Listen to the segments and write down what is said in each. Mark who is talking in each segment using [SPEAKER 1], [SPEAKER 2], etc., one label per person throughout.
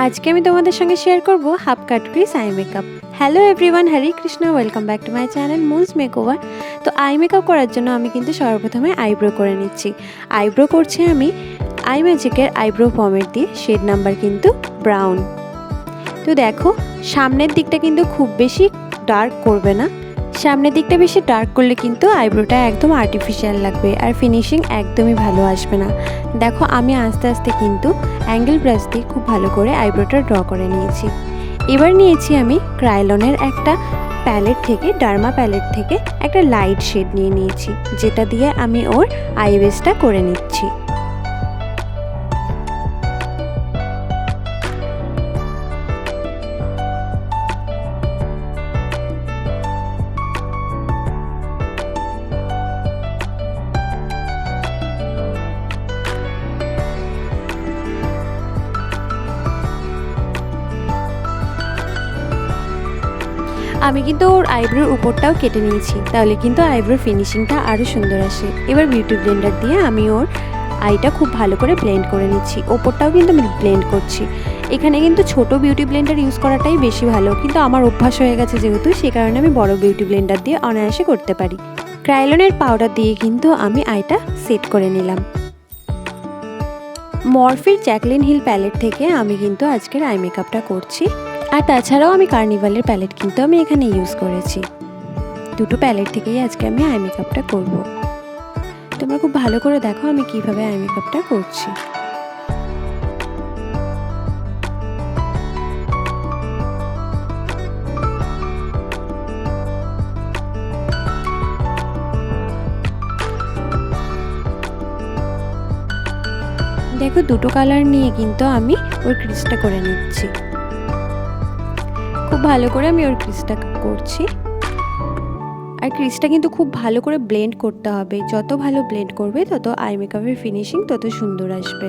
[SPEAKER 1] আজকে আমি তোমাদের সঙ্গে শেয়ার করব half cut crease eye makeup. Hello everyone, Hare Krishna, welcome back to my channel Moon's makeover. তো আই মেকআপ করার জন্য আমি কিন্তু সর্বপ্রথমে আইব্রো করে নিচ্ছি। আইব্রো করছি আমি আই ম্যাজিকের আইব্রো পমেড দিয়ে, শেড নাম্বার কিন্তু ব্রাউন। তো দেখো, সামনের দিকটা কিন্তু খুব বেশি ডার্ক করবে না, সামনের দিকটা বেশি ডার্ক করলে কিন্তু আইব্রোটা একদম আর্টিফিশিয়াল লাগবে আর ফিনিশিং একদমই ভালো আসবে না। দেখো, আমি আস্তে আস্তে কিন্তু অ্যাঙ্গেল ব্রাশ দিয়ে খুব ভালো করে আইব্রোটা ড্র করে নিয়েছি। এবার নিয়েছি আমি ক্রায়োলনের একটা প্যালেট থেকে, ডার্মা প্যালেট থেকে একটা লাইট শেড নিয়ে নিয়েছি, যেটা দিয়ে আমি ওর আইব্রোসটা করে নিচ্ছি। আমি কিন্তু ওর আইব্রোর উপরটাও কেটে নিয়েছি, তাহলে কিন্তু আইব্রোর ফিনিশিংটা আরও সুন্দর আসে। এবার বিউটি ব্লেন্ডার দিয়ে আমি ওর আইটা খুব ভালো করে ব্লেন্ড করে নিচ্ছি, ওপরটাও কিন্তু আমি ব্লেন্ড করছি। এখানে কিন্তু ছোট বিউটি ব্লেন্ডার ইউজ করাটাই বেশি ভালো, কিন্তু আমার অভ্যাস হয়ে গেছে যেহেতু, সে কারণে আমি বড় বিউটি ব্লেন্ডার দিয়ে অনায়াসে করতে পারি। ক্রায়োলনের পাউডার দিয়ে কিন্তু আমি আইটা সেট করে নিলাম। মরফির জ্যাকলিন হিল প্যালেট থেকে আমি কিন্তু আজকের আই মেকআপটা করছি। আর তাছাড়াও আমি কার্নিভালের প্যালেট কিন্তু আমি এখানে ইউজ করেছি। দুটো প্যালেট থেকেই আজকে আমি আই মেকআপটা করব। তোমরা খুব ভালো করে দেখো আমি কিভাবে আই মেকআপটা করছি। দেখো, দুটো কালার নিয়ে কিন্তু আমি ওর ক্রিজটা করে নিচ্ছি। খুব ভালো করে আমি ওর ক্রিজটা করছি। আর ক্রিজটা কিন্তু খুব ভালো করে ব্লেন্ড করতে হবে, যত ভালো ব্লেন্ড করবে তত আই মেকআপের ফিনিশিং তত সুন্দর আসবে।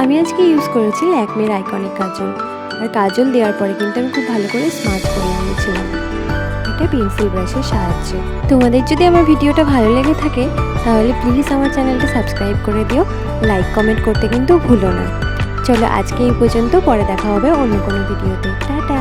[SPEAKER 1] আমি আজকে ইউজ করেছি ল্যাকমের আইকনিক কাজল। আর কাজল দেওয়ার পরে কিন্তু আমি খুব ভালো করে স্মাচ করে নিয়েছিলাম এটা পেন্সিল ব্রাশের সাহায্যে। তোমাদের যদি আমার ভিডিওটা ভালো লেগে থাকে তাহলে প্লিজ আমার চ্যানেলটা সাবস্ক্রাইব করে দিও, লাইক কমেন্ট করতে কিন্তু ভুলো না। চলো আজকে এই পর্যন্ত, পরে দেখা হবে অন্য কোনো ভিডিওতে। টাটা।